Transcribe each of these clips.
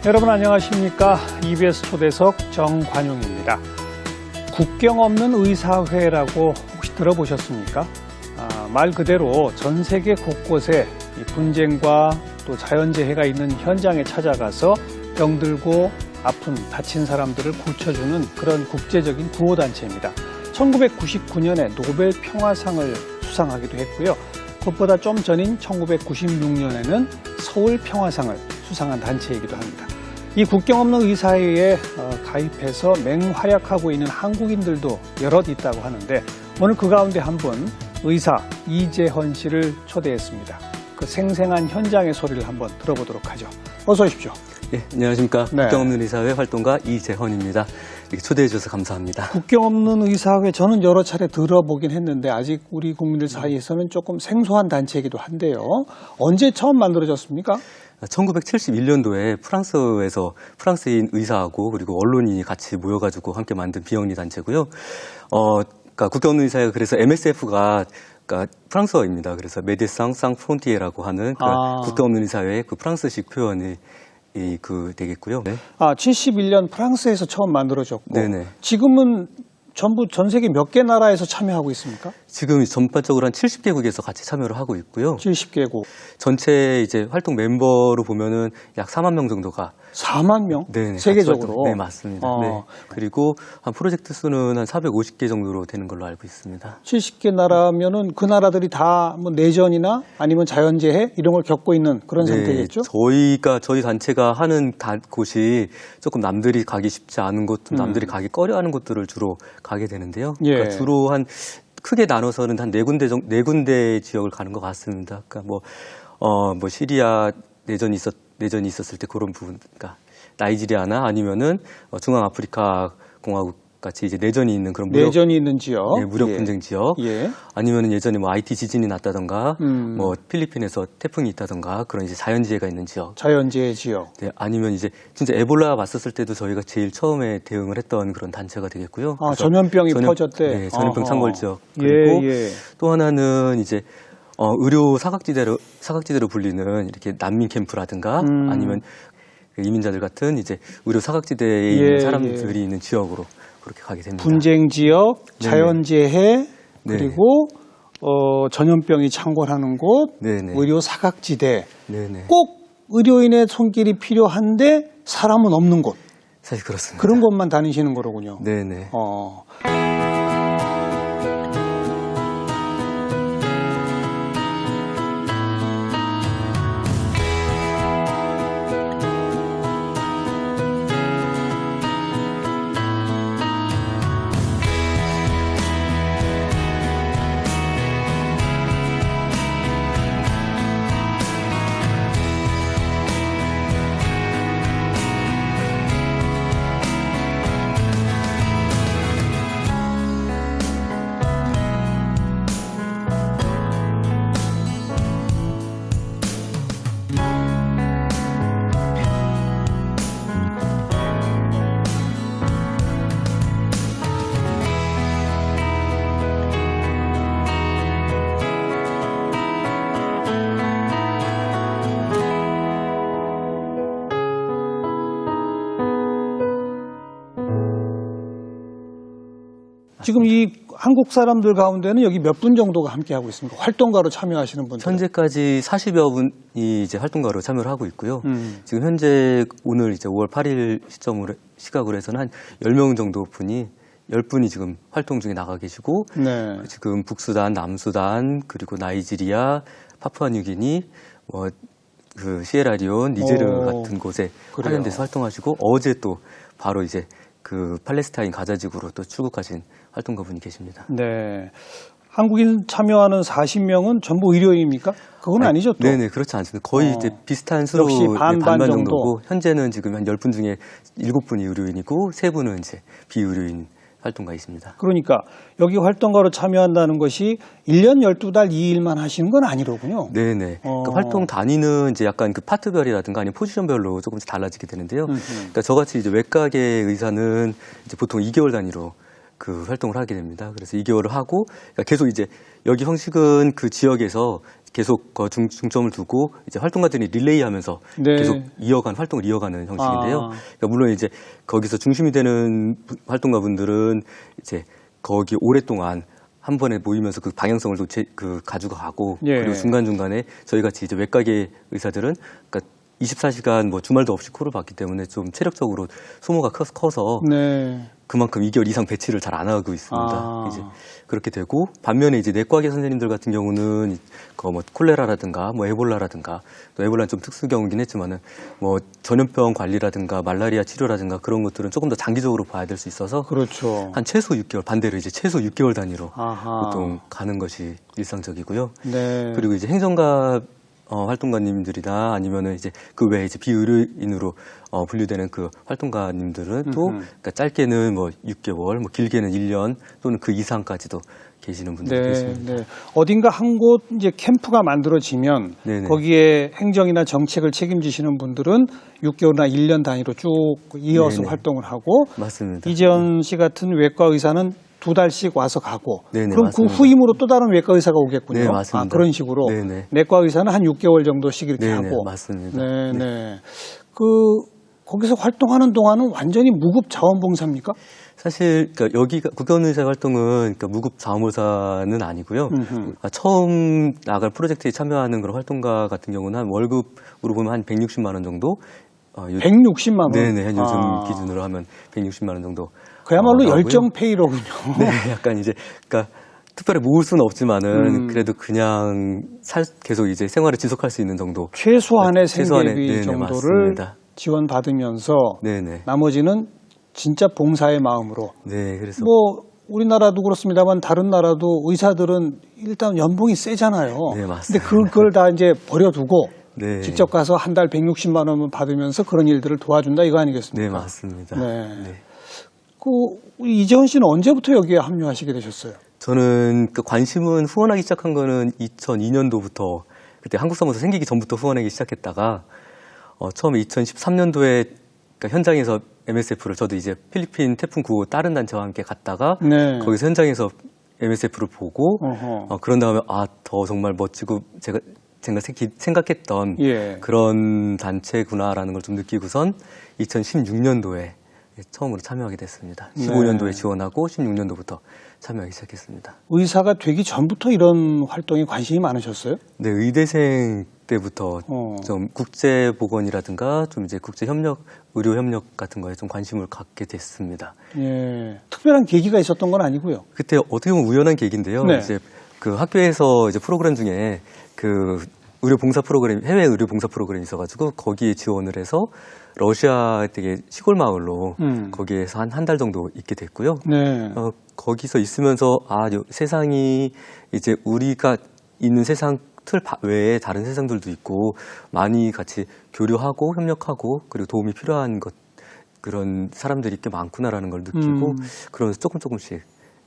여러분 안녕하십니까? EBS 초대석 정관용입니다. 국경 없는 의사회라고 혹시 들어보셨습니까? 말 그대로 전 세계 곳곳에 이 분쟁과 또 자연재해가 있는 현장에 찾아가서 병들고 아픈 다친 사람들을 고쳐주는 그런 국제적인 구호단체입니다. 1999년에 노벨 평화상을 수상하기도 했고요. 그것보다 좀 전인 1996년에는 서울 평화상을 수상한 단체이기도 합니다. 이 국경 없는 의사회에 가입해서 맹활약하고 있는 한국인들도 여럿 있다고 하는데 오늘 그 가운데 한 분 의사 이재헌 씨를 초대했습니다. 그 생생한 현장의 소리를 한번 들어보도록 하죠. 어서 오십시오. 예, 안녕하십니까. 네. 국경 없는 의사회 활동가 이재헌입니다. 이렇게 초대해 주셔서 감사합니다. 국경 없는 의사회 저는 여러 차례 들어보긴 했는데 아직 우리 국민들 사이에서는 조금 생소한 단체이기도 한데요. 언제 처음 만들어졌습니까? 1971년도에 프랑스인 의사하고 그리고 언론인이 같이 모여가지고 함께 만든 비영리 단체고요. 그러니까 국경 없는 의사회가 그래서 MSF가 그러니까 프랑스어입니다. 그래서 메데상 상프론티에라고 하는 국경 없는 의사회의 그 프랑스식 표현이 되겠고요. 네. 71년 프랑스에서 처음 만들어졌고 네네. 지금은 전부 전 세계 몇 개 나라에서 참여하고 있습니까? 지금 전반적으로 한 70개국에서 같이 참여를 하고 있고요. 70개국. 전체 이제 활동 멤버로 보면은 약 4만 명 정도가 4만 명? 네, 세계적으로? 네, 맞습니다. 네. 그리고 한 프로젝트 수는 한 450개 정도로 되는 걸로 알고 있습니다. 70개 나라면은 그 나라들이 다 뭐 내전이나 아니면 자연재해 이런 걸 겪고 있는 그런 상태겠죠? 저희 단체가 하는 곳이 조금 남들이 가기 쉽지 않은 곳, 남들이 가기 꺼려하는 곳들을 주로 가게 되는데요. 예. 그러니까 주로 크게 나눠서는 한 네 군데 지역을 가는 것 같습니다. 그러니까 뭐 시리아 내전이 있었을 때 그런 부분, 그러니까 나이지리아나 아니면은 중앙아프리카 공화국 같이 이제 내전이 있는 그런 내전이 있는 지역, 무력 분쟁 지역, 예. 아니면은 예전에 뭐 IT 지진이 났다던가, 뭐 필리핀에서 태풍이 있다던가 그런 이제 자연재해가 있는 지역, 자연재해 지역, 네, 아니면 이제 진짜 에볼라 왔었을 때도 저희가 제일 처음에 대응을 했던 그런 단체가 되겠고요. 전염병이 퍼졌대. 네, 전염병 창궐 지역. 그리고 또 하나는 이제 의료 사각지대로 불리는 이렇게 난민 캠프라든가 아니면 이민자들 같은 이제 의료 사각지대에 있는 사람들이 있는 지역으로 그렇게 가게 됩니다. 분쟁 지역, 자연재해, 그리고 전염병이 창궐하는 곳, 의료 사각지대. 네네. 꼭 의료인의 손길이 필요한데 사람은 없는 곳. 사실 그렇습니다. 그런 곳만 다니시는 거로군요. 네네. 지금 이 한국 사람들 가운데는 여기 몇 분 정도가 함께하고 있습니까? 활동가로 참여하시는 분들. 현재까지 40여 분이 이제 활동가로 참여를 하고 있고요. 지금 현재 오늘 이제 5월 8일 시각으로 해서는 한 10명 정도 분이 10분이 지금 활동 중에 나가 계시고 지금 북수단, 남수단, 그리고 나이지리아, 파푸아뉴기니, 그 시에라리온, 니제르 같은 곳에 관련돼서 활동하시고 어제 또 바로 이제 그 팔레스타인 가자지구로 또 출국하신 활동가분이 계십니다. 네. 한국인 참여하는 40명은 전부 의료인입니까? 그건 아니죠, 또? 네네, 그렇지 않습니다. 거의 이제 비슷한 수로 역시 반반 정도고, 현재는 지금 한 10분 중에 7분이 의료인이고, 3분은 이제 비의료인 활동가이십니다. 그러니까 여기 활동가로 참여한다는 것이 1년 12달 2일만 하시는 건 아니로군요. 네네. 그 활동 단위는 이제 약간 그 파트별이라든가 아니면 포지션별로 조금씩 달라지게 되는데요. 그러니까 저같이 이제 외과계 의사는 이제 보통 2개월 단위로 그 활동을 하게 됩니다. 그래서 2개월을 하고, 그러니까 계속 이제 여기 형식은 그 지역에서 계속 중점을 두고 이제 활동가들이 릴레이하면서 네. 계속 활동을 이어가는 형식인데요. 아. 그러니까 물론 이제 거기서 중심이 되는 활동가분들은 이제 거기 오랫동안 한 번에 모이면서 그 방향성을 또 가지고 가고 예. 그리고 중간중간에 저희 같이 이제 외과계 의사들은 그러니까 24시간 뭐 주말도 없이 코를 봤기 때문에 좀 체력적으로 소모가 커서 네. 그만큼 2개월 이상 배치를 잘 안 하고 있습니다. 아. 이제 그렇게 되고 반면에 이제 내과계 선생님들 같은 경우는 뭐 콜레라라든가 뭐 에볼라라든가 또 에볼라는 좀 특수 경우긴 했지만은 뭐 전염병 관리라든가 말라리아 치료라든가 그런 것들은 조금 더 장기적으로 봐야 될 수 있어서 그렇죠. 한 최소 6개월 반대로 이제 최소 6개월 단위로 아하. 보통 가는 것이 일상적이고요. 네. 그리고 이제 행정가 활동가님들이나 아니면은 이제 그 외에 이제 비의료인으로 분류되는 그 활동가님들은 또 그러니까 짧게는 뭐 6개월, 뭐 길게는 1년 또는 그 이상까지도 계시는 분들이 네, 계십니다. 네. 어딘가 한 곳 이제 캠프가 만들어지면 네네. 거기에 행정이나 정책을 책임지시는 분들은 6개월이나 1년 단위로 쭉 이어서 네네. 활동을 하고 맞습니다. 이재현 씨 같은 외과 의사는 2달씩 와서 가고 네네, 그럼 맞습니다. 그 후임으로 또 다른 외과 의사가 오겠군요. 네, 맞습니다. 아, 그런 식으로 네네. 내과 의사는 한 6개월 정도씩 이렇게 네네, 하고 맞습니다. 네, 네. 거기서 활동하는 동안은 완전히 무급 자원봉사입니까? 사실 그러니까 여기가 국가의사 활동은 그러니까 무급 자원봉사는 아니고요. 처음 나갈 프로젝트에 참여하는 그런 활동가 같은 경우는 한 월급으로 보면 한 160만 원 정도. 160만 원. 네네, 요즘 기준으로 하면 160만 원 정도. 그야말로 나오고요. 열정 페이로군요. 네, 약간 이제 그러니까 특별히 모을 수는 없지만은 그래도 그냥 계속 이제 생활을 지속할 수 있는 정도. 최소한의 최소한의, 생계비 네네, 정도를 맞습니다. 지원받으면서 네네. 나머지는 진짜 봉사의 마음으로. 네, 그래서 뭐 우리나라도 그렇습니다만 다른 나라도 의사들은 일단 연봉이 세잖아요. 네, 맞습니다. 근데 그걸 다 이제 버려두고 네. 직접 가서 한 달 160만 원을 받으면서 그런 일들을 도와준다 이거 아니겠습니까? 네, 맞습니다. 네. 네. 우리 이재원 씨는 언제부터 여기에 합류하시게 되셨어요? 저는 그 관심은 후원하기 시작한 거는 2002년도부터 그때 한국사무소 생기기 전부터 후원하기 시작했다가 처음에 2013년도에 그러니까 현장에서 MSF를 저도 이제 필리핀 태풍 구호 다른 단체와 함께 갔다가 네. 거기서 현장에서 MSF를 보고 그런 다음에 더 정말 멋지고 제가 생각했던 예. 그런 단체구나라는 걸 좀 느끼고선 2016년도에 처음으로 참여하게 됐습니다. 15년도에 지원하고 16년도부터 참여하기 시작했습니다. 의사가 되기 전부터 이런 활동에 관심이 많으셨어요? 네, 의대생 때부터 좀 국제보건이라든가 좀 이제 국제협력, 의료협력 같은 거에 좀 관심을 갖게 됐습니다. 예. 특별한 계기가 있었던 건 아니고요. 그때 어떻게 보면 우연한 계기인데요. 네. 이제 그 학교에서 이제 프로그램 중에 그 해외 의료 봉사 프로그램이 있어가지고 거기에 지원을 해서 러시아 되게 시골 마을로 거기에서 한 달 정도 있게 됐고요. 네. 거기서 있으면서 세상이 이제 우리가 있는 세상 틀 외에 다른 세상들도 있고 많이 같이 교류하고 협력하고 그리고 도움이 필요한 그런 사람들이 꽤 많구나라는 걸 느끼고 그러면서 조금씩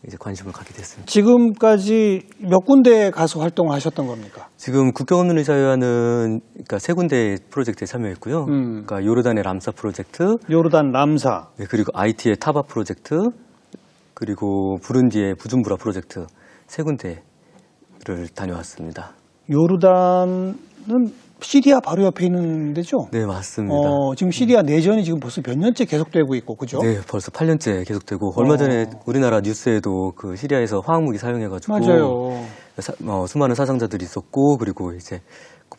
이제 관심을 갖게 됐습니다. 지금까지 몇 군데 가서 활동을 하셨던 겁니까? 지금 국경 없는 의사회와는 그러니까 3군데 프로젝트에 참여했고요. 그러니까 요르단의 람사 프로젝트, 요르단 람사, 네, 그리고 IT의 타바 프로젝트, 그리고 부룬디의 부준부라 프로젝트 3군데를 다녀왔습니다. 요르단은 시리아 바로 옆에 있는 데죠? 네, 맞습니다. 지금 시리아 내전이 지금 벌써 몇 년째 계속되고 있고, 그죠? 네, 벌써 8년째 계속되고 얼마 전에 우리나라 뉴스에도 그 시리아에서 화학무기 사용해가지고 맞아요. 수많은 사상자들이 있었고 그리고 이제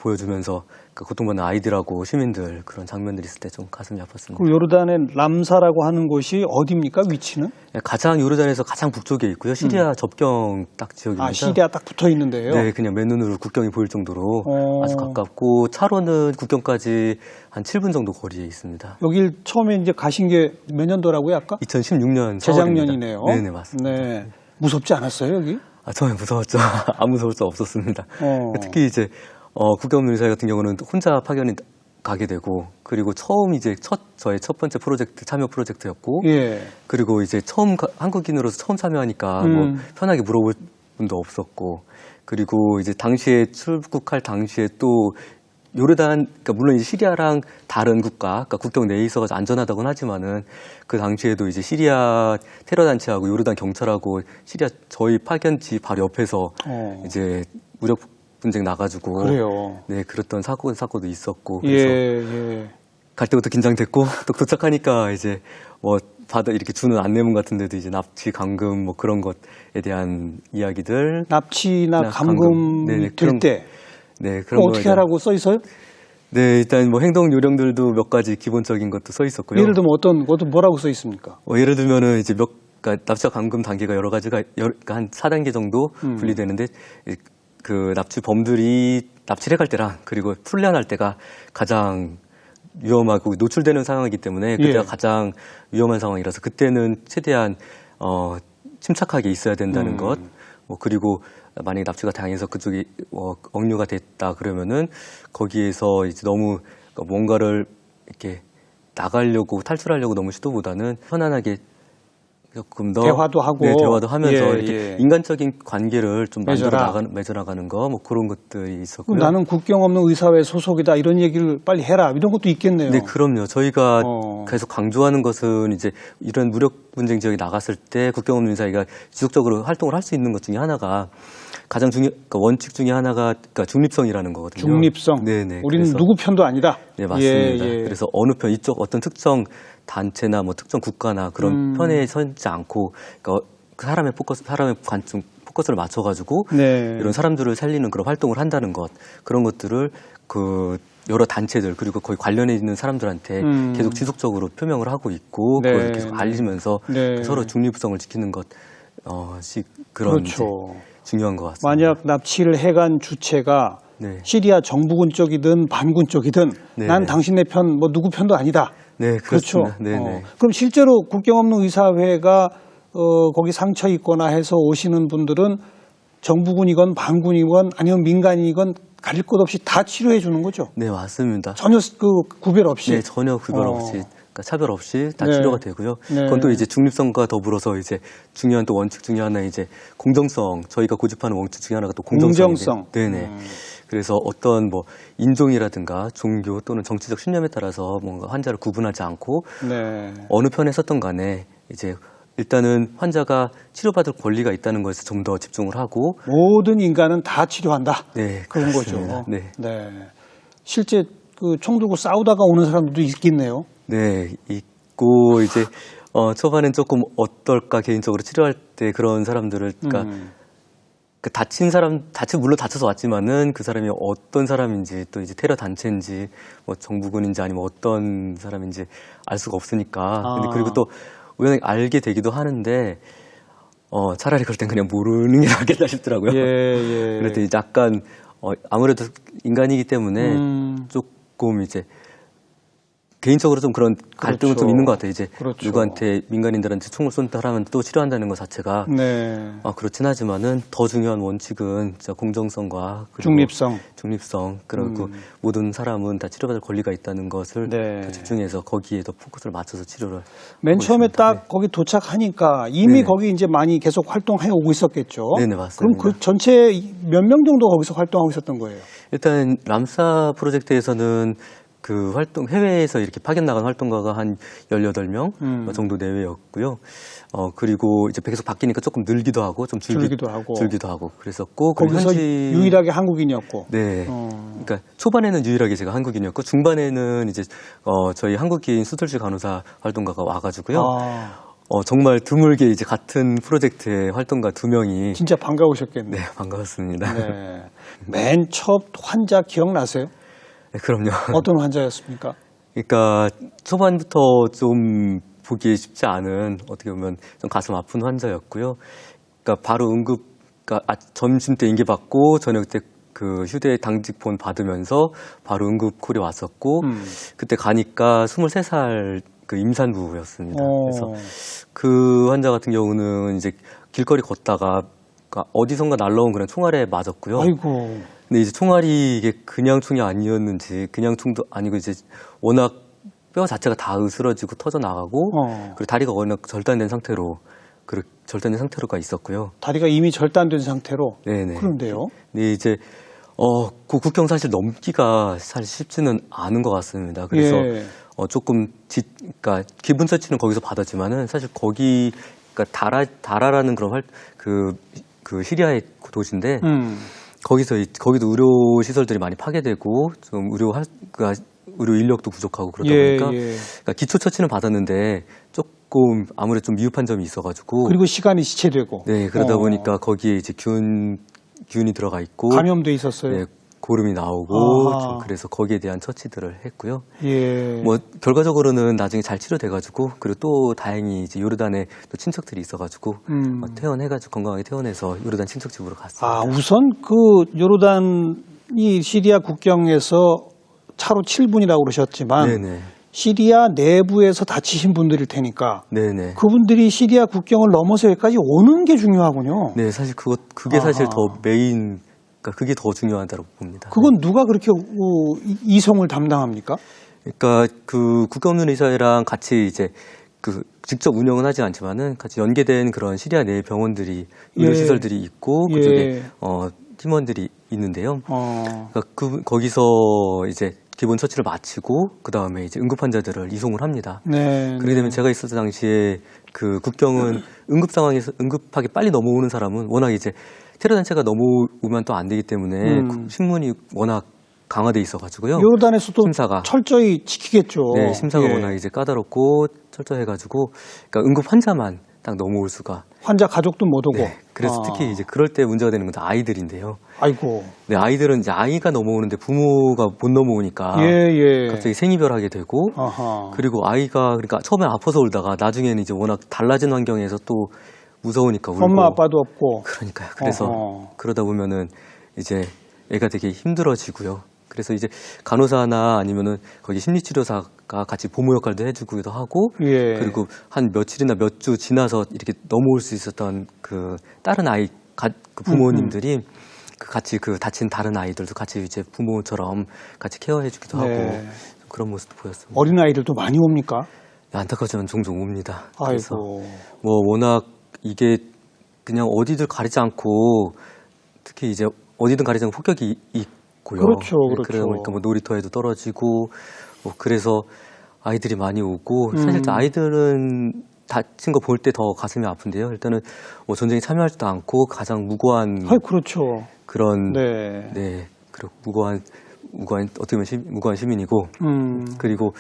보여주면서 그 고통받는 아이들하고 시민들 그런 장면들이 있을 때 좀 가슴이 아팠습니다. 그리고 요르단의 람사라고 하는 곳이 어디입니까? 위치는? 가장 요르단에서 가장 북쪽에 있고요. 시리아 접경 딱 지역입니다. 시리아 딱 붙어 있는데요. 네, 그냥 맨눈으로 국경이 보일 정도로 아주 가깝고 차로는 국경까지 한 7분 정도 거리에 있습니다. 여길 처음에 이제 가신 게 몇 년도라고요, 아까? 2016년 재작년이네요. 네네, 맞습니다. 네. 무섭지 않았어요, 여기? 처음에 무서웠죠. 안 무서울 수 없었습니다. 특히 이제 국경 없는 의사 같은 경우는 혼자 파견이 가게 되고 그리고 처음 이제 저의 첫 번째 프로젝트 참여 프로젝트였고 예. 그리고 이제 한국인으로서 처음 참여하니까 뭐 편하게 물어볼 분도 없었고 그리고 이제 당시에 출국할 당시에 또 요르단 그러니까 물론 이제 시리아랑 다른 국가 그러니까 국경 내에 있어서 안전하다고는 하지만은 그 당시에도 이제 시리아 테러 단체하고 요르단 경찰하고 시리아 저희 파견지 바로 옆에서 이제 무력 분쟁 나가지고 그래요. 네, 그랬던 사고도 있었고 그래서 예. 갈 때부터 긴장됐고 또 도착하니까 이제 뭐 받아 이렇게 주는 안내문 같은 데도 이제 납치 감금 뭐 그런 것에 대한 이야기들 납치나 감금 네네, 될 때 네, 그런 어떻게 거에 하라고 써 있어요? 네, 일단 뭐 행동 요령들도 몇 가지 기본적인 것도 써 있었고요. 예를 들면 어떤 것도 뭐라고 써 있습니까? 예를 들면은 이제 그러니까 납치와 감금 단계가 여러 가지가 그러니까 한 4단계 정도 분리되는데 그 납치범들이 납치를 해갈 때랑 그리고 풀려날 때가 가장 위험하고 노출되는 상황이기 때문에 그때가 예. 가장 위험한 상황이라서 그때는 최대한 침착하게 있어야 된다는 것. 뭐 그리고 만약에 납치가 당해서 그쪽이 억류가 됐다 그러면은 거기에서 이제 너무 뭔가를 이렇게 나가려고 탈출하려고 너무 시도보다는 편안하게 조금 더 대화도 하고 네, 대화도 하면서 예, 이렇게 예. 인간적인 관계를 좀 맺어라. 맺어나가는 거 뭐 그런 것들이 그럼 있었고요. 나는 국경 없는 의사회 소속이다 이런 얘기를 빨리 해라 이런 것도 있겠네요. 네, 그럼요. 저희가 어. 계속 강조하는 것은 이제 이런 무력 분쟁 지역에 나갔을 때 국경 없는 의사회가 지속적으로 활동을 할 수 있는 것 중에 하나가 가장 그러니까 원칙 중에 하나가 그러니까 중립성이라는 거거든요. 중립성. 네네. 우리는 그래서 누구 편도 아니다. 네, 맞습니다. 예. 그래서 어느 편 이쪽 어떤 특정 단체나 뭐 특정 국가나 그런 편에 서지 않고 그러니까 사람의 관점 포커스를 맞춰가지고 네. 이런 사람들을 살리는 그런 활동을 한다는 것 그런 것들을 그 여러 단체들 그리고 거기 관련해 있는 사람들한테 계속 지속적으로 표명을 하고 있고 네. 그걸 계속 알리면서 네. 서로 중립성을 지키는 그런 이제 그렇죠. 중요한 것 같습니다. 만약 납치를 해간 주체가 네. 시리아 정부군 쪽이든 반군 쪽이든 네. 난 당신네 편 뭐 누구 편도 아니다. 네, 그렇죠. 그렇습니다. 네네. 그럼 실제로 국경 없는 의사회가 거기 상처 입거나 해서 오시는 분들은 정부군이건 반군이건 아니면 민간이건 가릴 것 없이 다 치료해 주는 거죠. 네, 맞습니다. 전혀 그 구별 없이. 네, 전혀 구별 없이, 그러니까 차별 없이 다 네. 치료가 되고요. 네. 그건 또 이제 중립성과 더불어서 이제 중요한 또 원칙 중에 하나 이제 공정성. 저희가 고집하는 원칙 중에 하나가 또 공정성인데. 공정성. 네네. 그래서 어떤 뭐 인종이라든가 종교 또는 정치적 신념에 따라서 뭔가 환자를 구분하지 않고 네. 어느 편에 섰던 간에 이제 일단은 환자가 치료받을 권리가 있다는 것에 좀 더 집중을 하고 모든 인간은 다 치료한다. 네, 그런 그렇습니다. 거죠. 네. 실제 그 총 들고 싸우다가 오는 사람들도 있겠네요. 네, 있고 이제 초반엔 조금 어떨까 개인적으로 치료할 때 그런 사람들을 그러니까 그 물론 다쳐서 왔지만은 그 사람이 어떤 사람인지 또 이제 테러 단체인지 뭐 정부군인지 아니면 어떤 사람인지 알 수가 없으니까. 근데 그리고 또 우연히 알게 되기도 하는데 차라리 그럴 땐 그냥 모르는 게 낫겠다 싶더라고요. 예. 그럴 때 이제 약간 아무래도 인간이기 때문에 조금 이제 개인적으로 좀 그런 갈등은 그렇죠. 좀 있는 것 같아요. 이제 그렇죠. 누구한테 민간인들한테 총을 쏜다 하면 또 치료한다는 것 자체가 네. 그렇긴 하지만은 더 중요한 원칙은 진짜 공정성과 그리고 중립성 그리고 모든 사람은 다 치료받을 권리가 있다는 것을 네. 더 집중해서 거기에 더 포커스를 맞춰서 치료를 맨 하고 처음에 있습니다. 딱 거기 도착하니까 이미 네. 거기 이제 많이 계속 활동해 오고 있었겠죠. 네네, 맞습니다. 그럼 그 전체 몇 명 정도 거기서 활동하고 있었던 거예요? 일단 람사 프로젝트에서는 그 해외에서 이렇게 파견 나간 활동가가 한 18명 정도 내외였고요. 그리고 이제 계속 바뀌니까 조금 늘기도 하고 좀 줄기도 하고 그랬었고. 거기서 유일하게 한국인이었고. 네. 그러니까 초반에는 유일하게 제가 한국인이었고 중반에는 이제 저희 한국인 수술실 간호사 활동가가 와가지고요. 정말 드물게 이제 같은 프로젝트의 활동가 2명이 진짜 반가우셨겠네요. 네, 반가웠습니다. 네. 맨 첫 환자 기억나세요? 네, 그럼요. 어떤 환자였습니까? 그러니까 초반부터 좀 보기 쉽지 않은 어떻게 보면 좀 가슴 아픈 환자였고요. 그러니까 바로 그러니까 점심 때 인계받고 저녁 때 그 휴대 당직폰 받으면서 바로 응급콜이 왔었고 그때 가니까 23살 그 임산부였습니다. 그래서 그 환자 같은 경우는 이제 길거리 걷다가 그러니까 어디선가 날라온 그런 총알에 맞았고요. 아이고. 근데 이제 총알이 이게 그냥 총이 아니었는지 그냥 총도 아니고 이제 워낙 뼈 자체가 다 으스러지고 터져 나가고 그리고 다리가 워낙 절단된 상태로가 있었고요. 다리가 이미 절단된 상태로. 네네. 그런데요. 네 이제 그 국경 사실 넘기가 사실 쉽지는 않은 것 같습니다. 그래서 예. 조금 그러니까 기본 처치는 거기서 받았지만은 사실 그러니까 다라라는 그런 그 시리아의 도시인데. 거기도 의료 시설들이 많이 파괴되고 좀 의료 인력도 부족하고 그러다 보니까 그러니까 기초 처치는 받았는데 조금 아무래도 좀 미흡한 점이 있어가지고 그리고 시간이 지체되고 네 그러다 보니까 거기에 이제 균이 들어가 있고 감염도 있었어요. 네, 고름이 나오고 좀 그래서 거기에 대한 처치들을 했고요. 예. 뭐 결과적으로는 나중에 잘 치료돼가지고 그리고 또 다행히 이제 요르단에 또 친척들이 있어가지고 퇴원해가지고 건강하게 퇴원해서 요르단 친척집으로 갔습니다. 아 우선 그 요르단이 시리아 국경에서 차로 7분이라고 그러셨지만 네네. 시리아 내부에서 다치신 분들일 테니까 네네. 그분들이 시리아 국경을 넘어서 여기까지 오는 게 중요하군요. 네, 사실 그게 사실 더 메인, 그러니까 그게 더 중요하다고 봅니다. 그건 누가 그렇게 이송을 담당합니까? 그러니까 그 국경없는 의사회랑 같이 이제 그 직접 운영은 하진 않지만은 같이 연계된 그런 시리아 내 병원들이 의료시설들이 있고 그쪽에 팀원들이 있는데요. 그러니까 거기서 이제 기본 처치를 마치고 그 다음에 이제 응급 환자들을 이송을 합니다. 네. 그렇게 되면 제가 있었을 당시에 그 국경은 응급 상황에서 응급하게 빨리 넘어오는 사람은 워낙 이제 테러 단체가 넘어오면 또 안 되기 때문에 신문이 워낙 강화돼 있어가지고요. 요르단에서도 심사가 철저히 지키겠죠. 네, 심사가 워낙 이제 까다롭고 철저해가지고 그러니까 응급 환자만 딱 넘어올 수가. 환자 가족도 못 오고. 네, 그래서 특히 이제 그럴 때 문제가 되는 건 아이들인데요. 아이고. 네, 아이들은 이제 아이가 넘어오는데 부모가 못 넘어오니까 갑자기 생이별하게 되고 그리고 아이가 그러니까 처음에 아파서 울다가 나중에는 이제 워낙 달라진 환경에서 또 무서우니까 울고 엄마 아빠도 없고. 그러니까요. 그래서 그러다 보면은 이제 애가 되게 힘들어지고요. 그래서 이제 간호사나 아니면은 거기 심리치료사가 같이 보모 역할도 해주기도 하고 그리고 한 며칠이나 몇 주 지나서 이렇게 넘어올 수 있었던 그 다른 아이 그 부모님들이 같이 그 다친 다른 아이들도 같이 이제 부모처럼 같이 케어해주기도 하고 그런 모습도 보였습니다. 어린 아이들도 많이 옵니까? 네, 안타깝지만 종종 옵니다. 그래서 아이고. 뭐 워낙 이게 그냥 어디들 가리지 않고 특히 이제 어디든 가리지 않고 폭격이 있고요. 그렇죠, 네, 그렇죠. 그러다 보니까 뭐 놀이터에도 떨어지고 뭐 그래서 아이들이 많이 오고 사실 아이들은 다친 거 볼 때 더 가슴이 아픈데요. 일단은 뭐 전쟁에 참여하지도 않고 가장 무고한 그렇죠. 그런 그리고 무고한 어떻게 보면 무고한 시민이고 그리고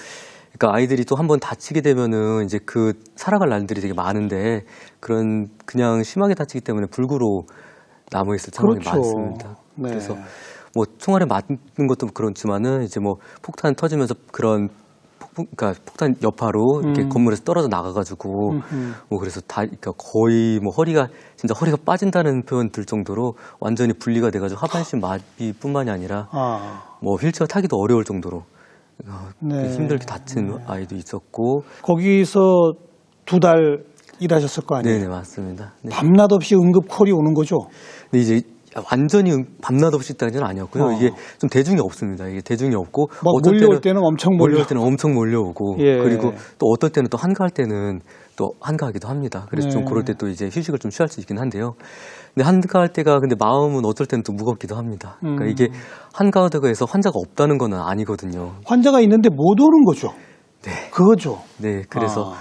그러니까 아이들이 또 한번 다치게 되면은 이제 그 살아갈 날들이 되게 많은데 그냥 심하게 다치기 때문에 불구로 남아 있을 상황이 많습니다. 네. 그래서 뭐 총알에 맞는 것도 그렇지만은 이제 뭐 폭탄 터지면서 그런 그러니까 폭탄 여파로 이렇게 건물에서 떨어져 나가가지고 뭐 그래서 그러니까 거의 뭐 허리가 빠진다는 표현 들 정도로 완전히 분리가 돼가지고 하반신 마비뿐만이 아니라 뭐 휠체어 타기도 어려울 정도로 힘들게 다친 아이도 있었고 거기서 2달 일하셨을 거 아니에요? 네, 맞습니다. 네. 밤낮 없이 응급 콜이 오는 거죠? 근데 이제 완전히 밤낮 없이 있다는 건 아니었고요. 이게 좀 대중이 없습니다. 이게 대중이 없고 몰려올 때는 엄청 몰려오고 그리고 또 어떨 때는 또 한가할 때는 또 한가하기도 합니다. 그래서 좀 그럴 때 또 이제 휴식을 좀 취할 수 있긴 한데요. 근데 한가할 때가 근데 마음은 어떨 때는 또 무겁기도 합니다. 그러니까 이게 한가하다고 해서 환자가 없다는 건 아니거든요. 환자가 있는데 못 오는 거죠. 네. 그거죠. 네. 그래서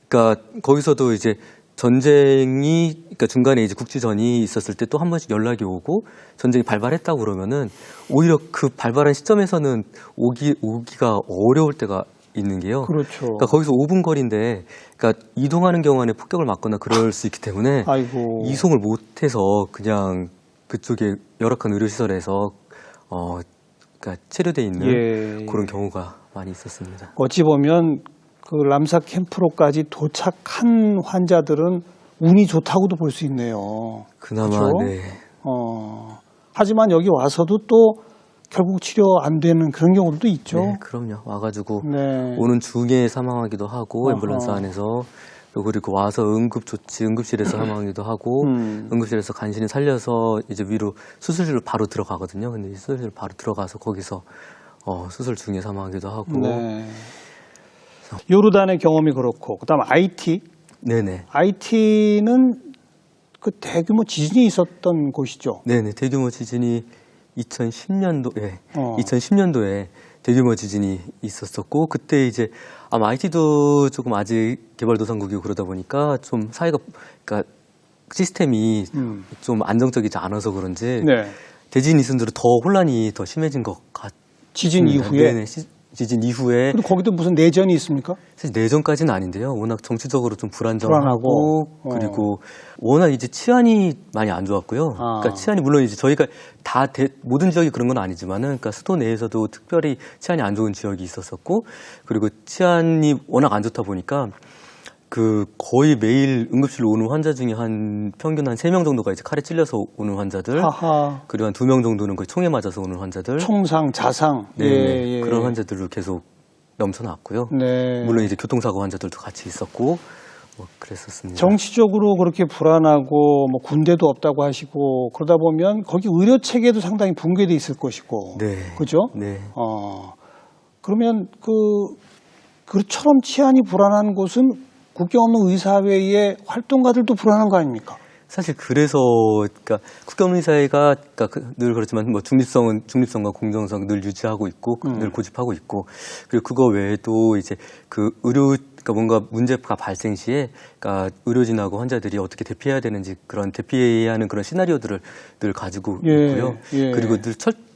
그러니까 거기서도 이제 그러니까 중간에 이제 국지전이 있었을 때 또 한 번씩 연락이 오고 전쟁이 발발했다고 그러면은 오히려 그 발발한 시점에서는 오기가 어려울 때가 있는 게요. 그렇죠. 그러니까 거기서 5분 거리인데, 그러니까 이동하는 경우 안에 폭격을 맞거나 그럴 수 있기 때문에 이송을 못해서 그냥 그쪽에 열악한 의료시설에서 그러니까 체류돼 있는 그런 경우가 많이 있었습니다. 어찌 보면 그 람사 캠프로까지 도착한 환자들은 운이 좋다고도 볼 수 있네요. 그나마 그렇죠? 네. 하지만 여기 와서도 또 결국 치료 안 되는 그런 경우도 있죠. 네, 그럼요. 와가지고 오는 중에 사망하기도 하고 앰뷸런스 안에서 그리고 와서 응급실에서 사망하기도 하고 응급실에서 간신히 살려서 이제 위로 수술실로 바로 들어가거든요. 근데 이 수술실 바로 들어가서 거기서 수술 중에 사망하기도 하고. 요르단의 경험이 그렇고 그다음 IT. 네네. IT는 그 대규모 지진이 있었던 곳이죠. 네네. 대규모 지진이 2010년도에 대규모 지진이 있었었고 그때 이제 아마 IT도 조금 아직 개발도상국이고 그러다 보니까 좀 사회가 그러니까 시스템이 좀 안정적이지 않아서 그런지 대지진 있은 대로 더 혼란이 더 심해진 것 같습니다. 지진 이후에? 네네, 지진 이후에. 근데 거기도 무슨 내전이 있습니까? 사실 내전까지는 아닌데요. 워낙 정치적으로 좀 불안하고. 그리고 워낙 이제 치안이 많이 안 좋았고요. 그러니까 치안이 물론 이제 저희가 다 모든 지역이 그런 건 아니지만은, 그러니까 수도 내에서도 특별히 치안이 안 좋은 지역이 있었었고, 그리고 치안이 워낙 안 좋다 보니까 그 거의 매일 응급실로 오는 환자 중에 평균 한 3명 정도가 이제 칼에 찔려서 오는 환자들, 하하. 그리고 한 2명 정도는 그 총에 맞아서 오는 환자들, 총상, 자상. 네, 예, 예. 그런 환자들을 계속 넘쳐났고요. 네. 물론 이제 교통사고 환자들도 같이 있었고 뭐 그랬었습니다. 정치적으로 그렇게 불안하고 뭐 군대도 없다고 하시고 그러다 보면 거기 의료 체계도 상당히 붕괴돼 있을 것이고. 네. 그죠? 네. 그러면 그처럼 치안이 불안한 곳은 국경 없는 의사회의 활동가들도 불안한 거 아닙니까? 사실 그래서 그러니까 국경의사회가 그러니까 늘 그렇지만 뭐 중립성과 공정성 늘 유지하고 있고 늘 고집하고 있고, 그리고 그거 외에도 이제 그 그러니까 뭔가 문제가 발생 시에 그러니까 의료진하고 환자들이 어떻게 대피해야 되는지 그런 대피해야 하는 그런 시나리오들을 늘 가지고 있고요. 예. 그리고 늘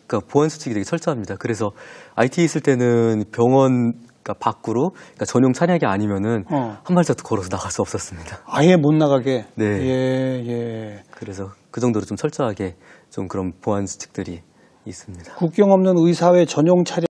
그러니까 보안 수칙이 되게 철저합니다. 그래서 IT 있을 때는 병원 밖으로, 그러니까 전용 차량이 아니면은 한 발자도 걸어서 나갈 수 없었습니다. 아예 못 나가게. 네. 예. 그래서 그 정도로 좀 철저하게 좀 그런 보안 수칙들이 있습니다. 국경 없는 의사회 전용 차량